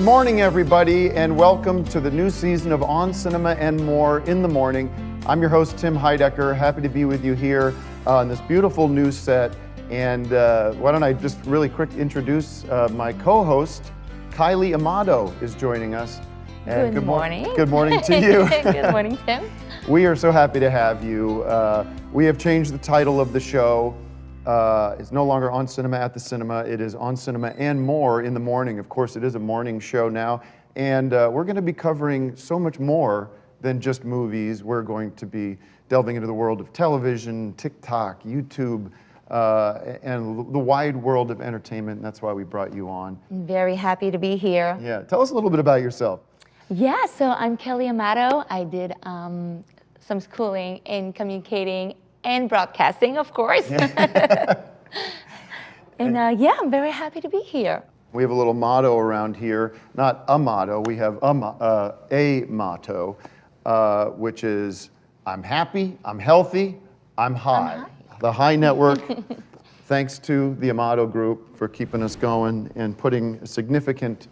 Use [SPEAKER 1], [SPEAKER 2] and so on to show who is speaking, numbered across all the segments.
[SPEAKER 1] morning, everybody, and welcome to the new season of On Cinema and More in the Morning. I'm your host, Tim Heidecker. Happy to be with you here on this beautiful new set. And why don't I just really quick introduce my co-host, Kylie Amato is joining us. And
[SPEAKER 2] good morning.
[SPEAKER 1] Good morning to you.
[SPEAKER 2] Good morning, Tim.
[SPEAKER 1] We are so happy to have you. We have changed the title of the show. It's no longer On Cinema at the Cinema. It is On Cinema and More in the Morning. Of course, it is a morning show now. And we're going to be covering so much more than just movies. We're going to be delving into the world of television, TikTok, YouTube, and the wide world of entertainment. And that's why we brought you on.
[SPEAKER 2] I'm very happy to be here.
[SPEAKER 1] Yeah. Tell us a little bit about yourself.
[SPEAKER 2] Yeah, so I'm Kelly Amato. I did some schooling in communicating and broadcasting, of course. And yeah, I'm very happy to be here.
[SPEAKER 1] We have a little motto around here, not a motto, we have a motto, which is, I'm happy, I'm healthy, I'm high. The High Network, thanks to the Amato Group for keeping us going and putting a significant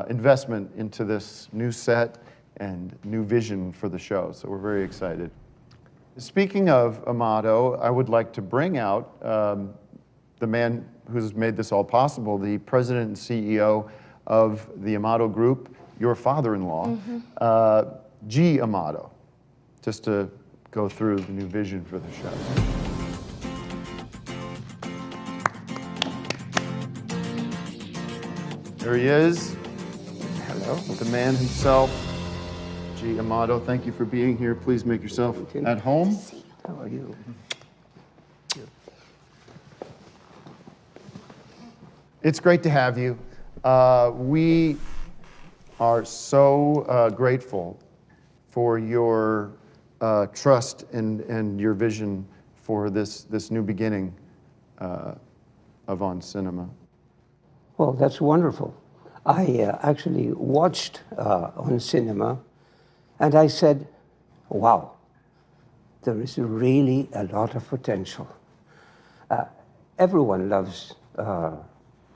[SPEAKER 1] investment into this new set and new vision for the show. So we're very excited. Speaking of Amato, I would like to bring out the man who's made this all possible, the president and CEO of the Amato Group, your father-in-law, G. Amato, just to go through the new vision for the show. There he is. Hello. The man himself, G. Amato. Thank you for being here. Please make yourself at home.
[SPEAKER 3] How are you?
[SPEAKER 1] It's great to have you. We are so grateful for your trust and your vision for this new beginning of On Cinema.
[SPEAKER 3] Well, that's wonderful. I actually watched On Cinema, and I said, wow, there is really a lot of potential. Everyone loves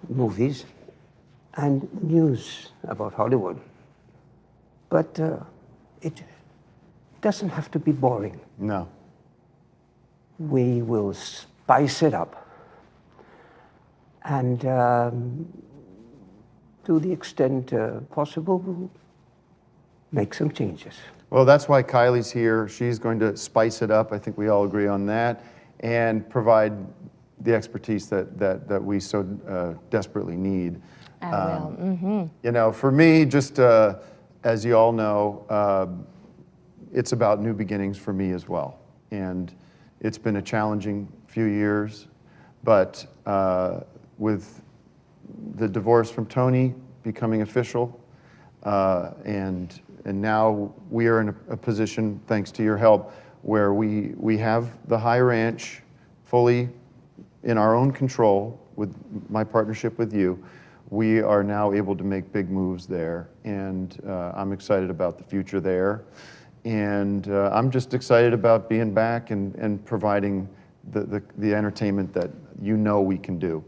[SPEAKER 3] movies and news about Hollywood, but it doesn't have to be boring.
[SPEAKER 1] No.
[SPEAKER 3] We will spice it up and to the extent possible, we'll make some changes.
[SPEAKER 1] Well, that's why Kylie's here. She's going to spice it up. I think we all agree on that, and provide the expertise that we so desperately need.
[SPEAKER 2] I will.
[SPEAKER 1] You know, for me, just as you all know, it's about new beginnings for me as well. And it's been a challenging few years, but with the divorce from Tony becoming official, and now we are in a position, thanks to your help, where we have the High Ranch fully in our own control with my partnership with you. We are now able to make big moves there, and I'm excited about the future there. And I'm just excited about being back and providing the entertainment that you know we can do.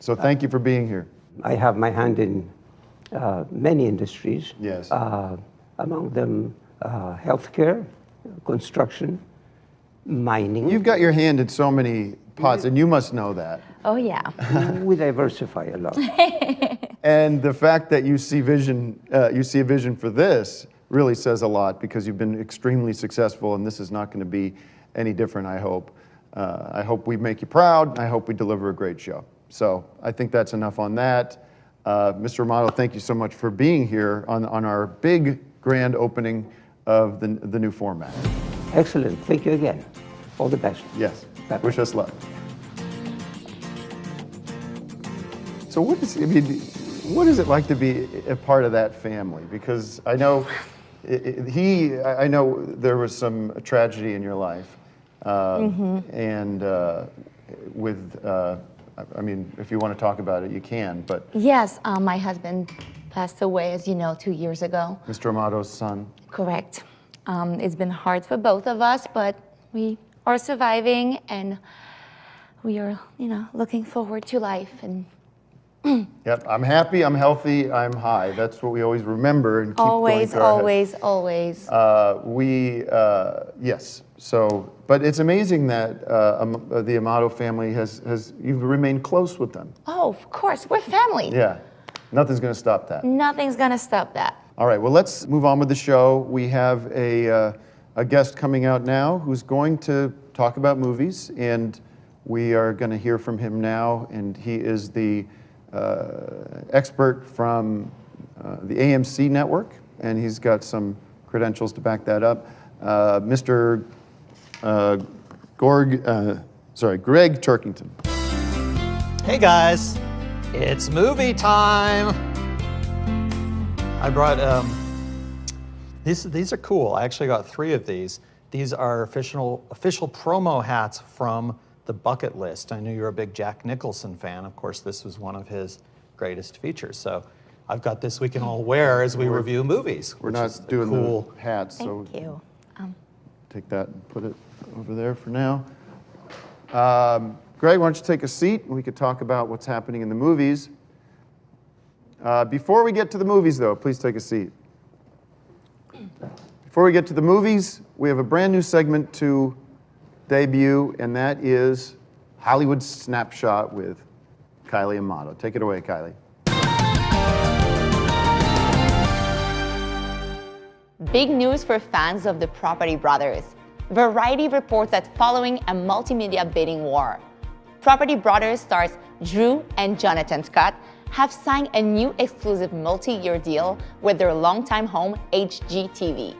[SPEAKER 1] So thank you for being here.
[SPEAKER 3] I have my hand in many industries.
[SPEAKER 1] Yes.
[SPEAKER 3] Among them, healthcare, construction, mining.
[SPEAKER 1] You've got your hand in so many pots, and you must know that.
[SPEAKER 2] Oh, yeah.
[SPEAKER 3] We diversify a lot.
[SPEAKER 1] And the fact that you see vision, you see a vision for this really says a lot, because you've been extremely successful, and this is not going to be any different, I hope. I hope we make you proud. I hope we deliver a great show. So I think that's enough on that. Mr. Amato, thank you so much for being here on our big grand opening of the new format.
[SPEAKER 3] Excellent. Thank you again. All the best.
[SPEAKER 1] Yes.
[SPEAKER 3] Bye-bye.
[SPEAKER 1] Wish us luck. So what is it like to be a part of that family? Because I know I know there was some tragedy in your life, and with. I mean, if you want to talk about it, you can, but...
[SPEAKER 2] Yes, my husband passed away, as you know, 2 years ago.
[SPEAKER 1] Mr. Amato's son.
[SPEAKER 2] Correct. It's been hard for both of us, but we are surviving, and we are, looking forward to life and
[SPEAKER 1] Yep, I'm happy, I'm healthy, I'm high. That's what we always remember and keep
[SPEAKER 2] Always,
[SPEAKER 1] going through our
[SPEAKER 2] always,
[SPEAKER 1] heads.
[SPEAKER 2] always.
[SPEAKER 1] Yes. So, but it's amazing that the Amato family you've remained close with them.
[SPEAKER 2] Oh, of course, we're family.
[SPEAKER 1] Yeah. Nothing's going to stop that.
[SPEAKER 2] Nothing's gonna stop that.
[SPEAKER 1] All right. Well, let's move on with the show. We have a guest coming out now who's going to talk about movies, and we are going to hear from him now. And he is the expert from the AMC network, and he's got some credentials to back that up. Mr. Greg Turkington.
[SPEAKER 4] Hey guys, it's movie time. I brought these are cool. I actually got 3 of these. These are official promo hats from The Bucket List. I knew you're a big Jack Nicholson fan. Of course, this was one of his greatest features. So I've got this we can all wear as we review movies.
[SPEAKER 1] We're
[SPEAKER 4] which
[SPEAKER 1] not
[SPEAKER 4] is the
[SPEAKER 1] doing
[SPEAKER 4] cool
[SPEAKER 1] the hats, so
[SPEAKER 2] Thank you.
[SPEAKER 1] take that and put it over there for now. Greg, why don't you take a seat and we could talk about what's happening in the movies. Before we get to the movies, though, please take a seat. Before we get to the movies, we have a brand new segment to debut, and that is Hollywood Snapshot with Kylie Amato. Take it away, Kylie.
[SPEAKER 2] Big news for fans of the Property Brothers. Variety reports that following a multimedia bidding war, Property Brothers stars Drew and Jonathan Scott have signed a new exclusive multi-year deal with their longtime home, HGTV.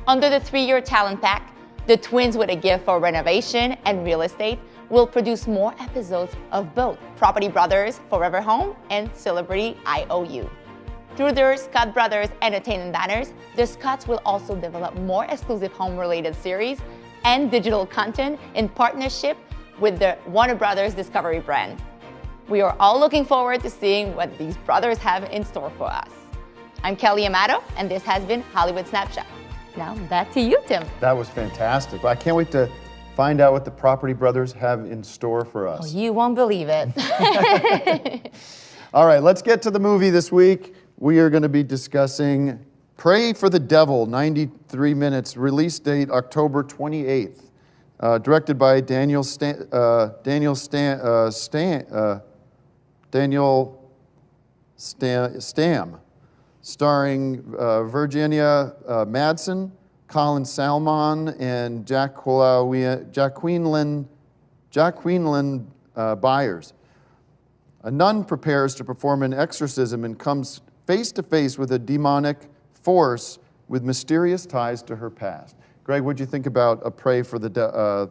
[SPEAKER 2] Under the 3-year talent pack, the twins, with a gift for renovation and real estate, will produce more episodes of both Property Brothers Forever Home and Celebrity IOU. Through their Scott Brothers Entertainment banners, the Scotts will also develop more exclusive home-related series and digital content in partnership with the Warner Brothers Discovery brand. We are all looking forward to seeing what these brothers have in store for us. I'm Kelly Amato, and this has been Hollywood Snapshot. Now back to you, Tim.
[SPEAKER 1] That was fantastic. I can't wait to find out what the Property Brothers have in store for
[SPEAKER 2] Oh,
[SPEAKER 1] us.
[SPEAKER 2] you won't believe it.
[SPEAKER 1] All right, let's get to the movie this week. We are going to be discussing Pray for the Devil, 93 minutes, release date October 28th. Directed by Daniel Stamm, starring Virginia Madsen, Colin Salmon, and Jacqueline Byers. A nun prepares to perform an exorcism and comes face to face with a demonic force with mysterious ties to her past. Greg, what do you think about a Pray for the Devil?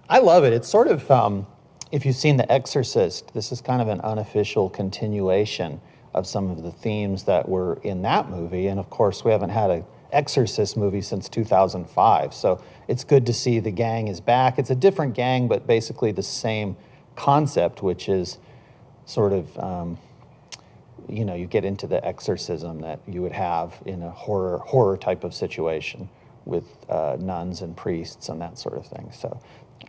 [SPEAKER 4] I love it. It's sort of, if you've seen The Exorcist, this is kind of an unofficial continuation of some of the themes that were in that movie. And of course, we haven't had an Exorcist movie since 2005. So it's good to see the gang is back. It's a different gang, but basically the same concept, which is sort of, you get into the exorcism that you would have in a horror type of situation with nuns and priests and that sort of thing. So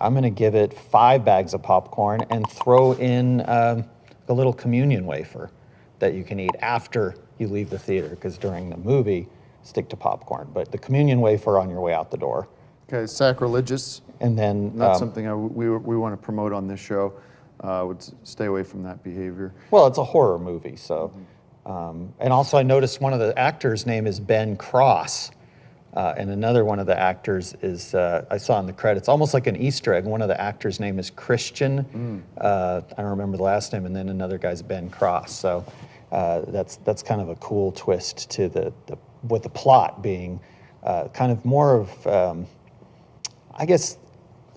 [SPEAKER 4] I'm going to give it 5 bags of popcorn and throw in a little communion wafer that you can eat after you leave the theater, because during the movie, stick to popcorn. But the communion wafer on your way out the door.
[SPEAKER 1] Okay, sacrilegious.
[SPEAKER 4] And then
[SPEAKER 1] Not something we want to promote on this show. Would stay away from that behavior.
[SPEAKER 4] Well, it's a horror movie, so. And also I noticed one of the actors' name is Ben Cross. And another one of the actors is, I saw in the credits, almost like an Easter egg, one of the actors' name is Christian. I don't remember the last name, and then another guy's Ben Cross. So that's kind of a cool twist to with the plot being kind of more of, I guess,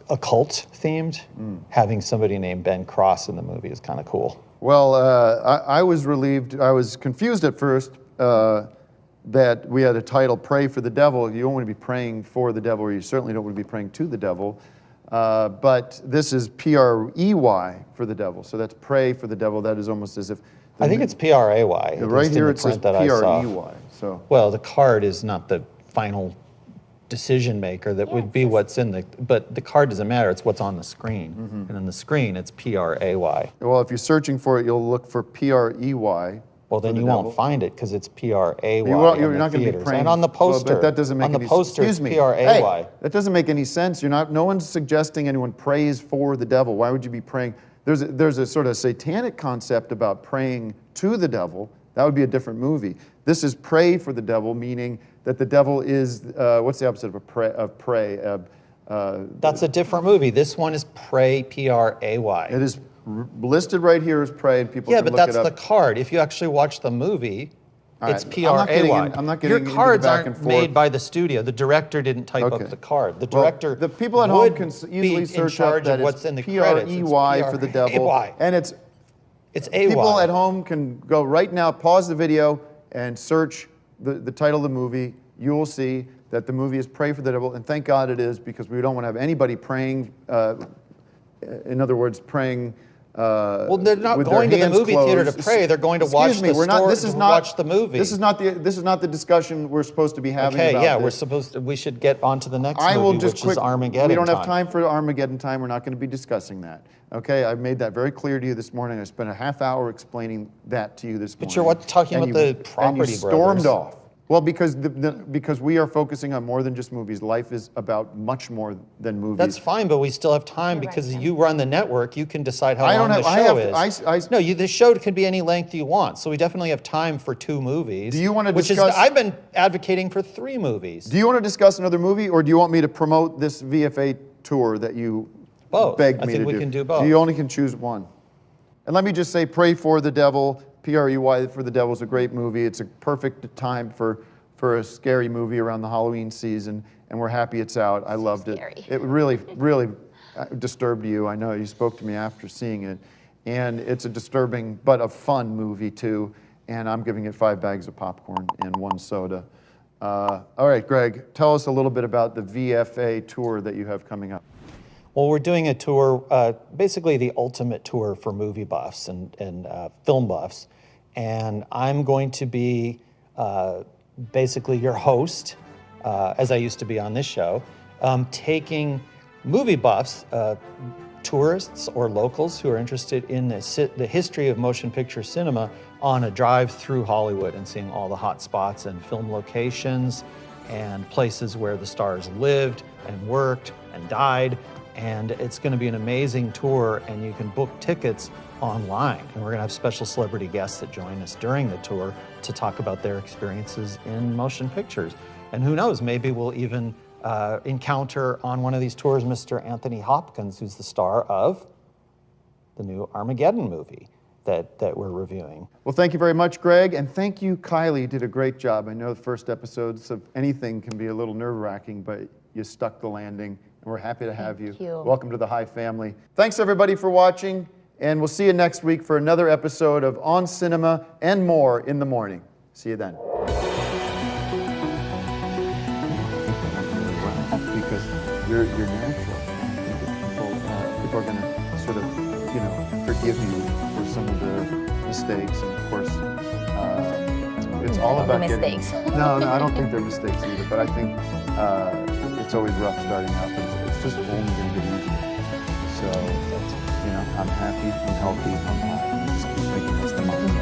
[SPEAKER 4] occult themed. Having somebody named Ben Cross in the movie is kind of cool.
[SPEAKER 1] Well, I was relieved. I was confused at first that we had a title, Pray for the Devil. You don't want to be praying for the devil, or you certainly don't want to be praying to the devil. But this is P-R-E-Y for the devil. So that's Pray for the Devil. That is almost as if...
[SPEAKER 4] I think it's P-R-A-Y.
[SPEAKER 1] Right here it says
[SPEAKER 4] P-R-E-Y.
[SPEAKER 1] So.
[SPEAKER 4] Well, the card is not the final decision maker that
[SPEAKER 2] Yeah,
[SPEAKER 4] would
[SPEAKER 2] it's
[SPEAKER 4] be
[SPEAKER 2] just-
[SPEAKER 4] what's in the, but the card doesn't matter, it's what's on the screen. And on the screen, it's P-R-A-Y.
[SPEAKER 1] Well, if you're searching for it, you'll look for P-R-E-Y.
[SPEAKER 4] Well, then
[SPEAKER 1] for the
[SPEAKER 4] you
[SPEAKER 1] devil.
[SPEAKER 4] won't find it because it's P-R-A-Y
[SPEAKER 1] You won't,
[SPEAKER 4] in
[SPEAKER 1] you're
[SPEAKER 4] the
[SPEAKER 1] not going to be
[SPEAKER 4] theaters.
[SPEAKER 1] praying.
[SPEAKER 4] And on the
[SPEAKER 1] Well,
[SPEAKER 4] poster,
[SPEAKER 1] but that doesn't make
[SPEAKER 4] on the
[SPEAKER 1] any
[SPEAKER 4] poster,
[SPEAKER 1] excuse
[SPEAKER 4] it's
[SPEAKER 1] me.
[SPEAKER 4] P-R-A-Y.
[SPEAKER 1] Hey, that doesn't make any sense. You're not. No one's suggesting anyone prays for the devil. Why would you be praying? There's a sort of satanic concept about praying to the devil. That would be a different movie. This is pray for the devil, meaning that the devil is what's the opposite of pray?
[SPEAKER 4] That's a different movie. This one is Pray, P-R-A-Y.
[SPEAKER 1] It is listed right here as pray, and people
[SPEAKER 4] Yeah,
[SPEAKER 1] can
[SPEAKER 4] but
[SPEAKER 1] look
[SPEAKER 4] that's
[SPEAKER 1] it
[SPEAKER 4] the
[SPEAKER 1] up.
[SPEAKER 4] card. If you actually watch the movie,
[SPEAKER 1] All
[SPEAKER 4] it's
[SPEAKER 1] right,
[SPEAKER 4] P-R-A-Y.
[SPEAKER 1] I'm not getting
[SPEAKER 4] Your
[SPEAKER 1] into the
[SPEAKER 4] cards
[SPEAKER 1] back and
[SPEAKER 4] aren't
[SPEAKER 1] forth.
[SPEAKER 4] made by the studio. The director didn't type
[SPEAKER 1] Okay.
[SPEAKER 4] up the card. The
[SPEAKER 1] Well,
[SPEAKER 4] director
[SPEAKER 1] the people at home
[SPEAKER 4] would
[SPEAKER 1] can
[SPEAKER 4] be
[SPEAKER 1] easily
[SPEAKER 4] in
[SPEAKER 1] search
[SPEAKER 4] charge
[SPEAKER 1] up that
[SPEAKER 4] of what's
[SPEAKER 1] it's
[SPEAKER 4] in the credits. It's
[SPEAKER 1] P-R-E-Y for the devil,
[SPEAKER 4] P-R-A-Y.
[SPEAKER 1] and it's
[SPEAKER 4] It's A-Y.
[SPEAKER 1] people at home can go right now, pause the video, and search the title of the movie. You will see that the movie is Pray for the Devil, and thank God it is, because we don't want to have anybody praying, in other words, praying
[SPEAKER 4] Well, they're not
[SPEAKER 1] with their
[SPEAKER 4] going to the
[SPEAKER 1] hands
[SPEAKER 4] movie theater to
[SPEAKER 1] closed.
[SPEAKER 4] pray. They're going to
[SPEAKER 1] Excuse
[SPEAKER 4] watch
[SPEAKER 1] me,
[SPEAKER 4] the
[SPEAKER 1] we're not,
[SPEAKER 4] story,
[SPEAKER 1] this is
[SPEAKER 4] to
[SPEAKER 1] not,
[SPEAKER 4] watch the movie.
[SPEAKER 1] This is not the discussion we're supposed to be having
[SPEAKER 4] Okay,
[SPEAKER 1] about
[SPEAKER 4] yeah,
[SPEAKER 1] this.
[SPEAKER 4] we should get on to the next
[SPEAKER 1] I will
[SPEAKER 4] movie,
[SPEAKER 1] just
[SPEAKER 4] which
[SPEAKER 1] quick.
[SPEAKER 4] is Armageddon.
[SPEAKER 1] We don't have time for Armageddon time. We're not going to be discussing that. Okay, I've made that very clear to you this morning. I spent a half hour explaining that to you this morning.
[SPEAKER 4] But you're talking
[SPEAKER 1] And
[SPEAKER 4] about the
[SPEAKER 1] and
[SPEAKER 4] property
[SPEAKER 1] you stormed
[SPEAKER 4] brothers.
[SPEAKER 1] off. Well, because because we are focusing on more than just movies. Life is about much more than movies.
[SPEAKER 4] That's fine, but we still have time
[SPEAKER 2] You're right,
[SPEAKER 4] because
[SPEAKER 2] Ken.
[SPEAKER 4] you run the network. You can decide how
[SPEAKER 1] I
[SPEAKER 4] long
[SPEAKER 1] don't
[SPEAKER 4] the
[SPEAKER 1] have- I
[SPEAKER 4] show
[SPEAKER 1] have-
[SPEAKER 4] is. No, the show can be any length you want. So we definitely have time for 2 movies.
[SPEAKER 1] Do you wanna
[SPEAKER 4] which
[SPEAKER 1] discuss-
[SPEAKER 4] is I've been advocating for 3 movies.
[SPEAKER 1] Do you want to discuss another movie, or do you want me to promote this VFA tour that you
[SPEAKER 4] Both.
[SPEAKER 1] begged
[SPEAKER 4] I
[SPEAKER 1] me
[SPEAKER 4] think
[SPEAKER 1] to
[SPEAKER 4] we
[SPEAKER 1] do?
[SPEAKER 4] can do both.
[SPEAKER 1] So you only can choose one. And let me just say, Pray for the Devil, P-R-E-Y for the Devil is a great movie. It's a perfect time for a scary movie around the Halloween season, and we're happy it's out. I loved
[SPEAKER 2] scary.
[SPEAKER 1] it. It really, really disturbed you. I know you spoke to me after seeing it, and it's a disturbing but a fun movie too. And I'm giving it 5 bags of popcorn and 1 soda. All right, Greg, tell us a little bit about the VFA tour that you have coming up.
[SPEAKER 4] Well, we're doing a tour, basically the ultimate tour for movie buffs and film buffs. And I'm going to be basically your host, as I used to be on this show, taking movie buffs, tourists or locals who are interested in the history of motion picture cinema on a drive through Hollywood and seeing all the hot spots and film locations and places where the stars lived and worked and died. And it's going to be an amazing tour, and you can book tickets online. And we're going to have special celebrity guests that join us during the tour to talk about their experiences in motion pictures. And who knows, maybe we'll even encounter on one of these tours Mr. Anthony Hopkins, who's the star of the new Armageddon movie that we're reviewing.
[SPEAKER 1] Well, thank you very much, Greg, and thank you, Kylie. You did a great job. I know the first episodes of anything can be a little nerve-wracking, but you stuck the landing, and we're happy to have you.
[SPEAKER 2] Thank you.
[SPEAKER 1] Welcome to the High family. Thanks, everybody, for watching, and we'll see you next week for another episode of On Cinema and More in the Morning. See you then. Because you're natural. People are going to sort of, forgive you for some of the mistakes, and of course, it's all about
[SPEAKER 2] mistakes.
[SPEAKER 1] No, I don't think they're mistakes either. But I think it's always rough starting out. But it's just only going to get easier. So, I'm happy, I'm healthy, I'm high. I just keep thinking that's the moment.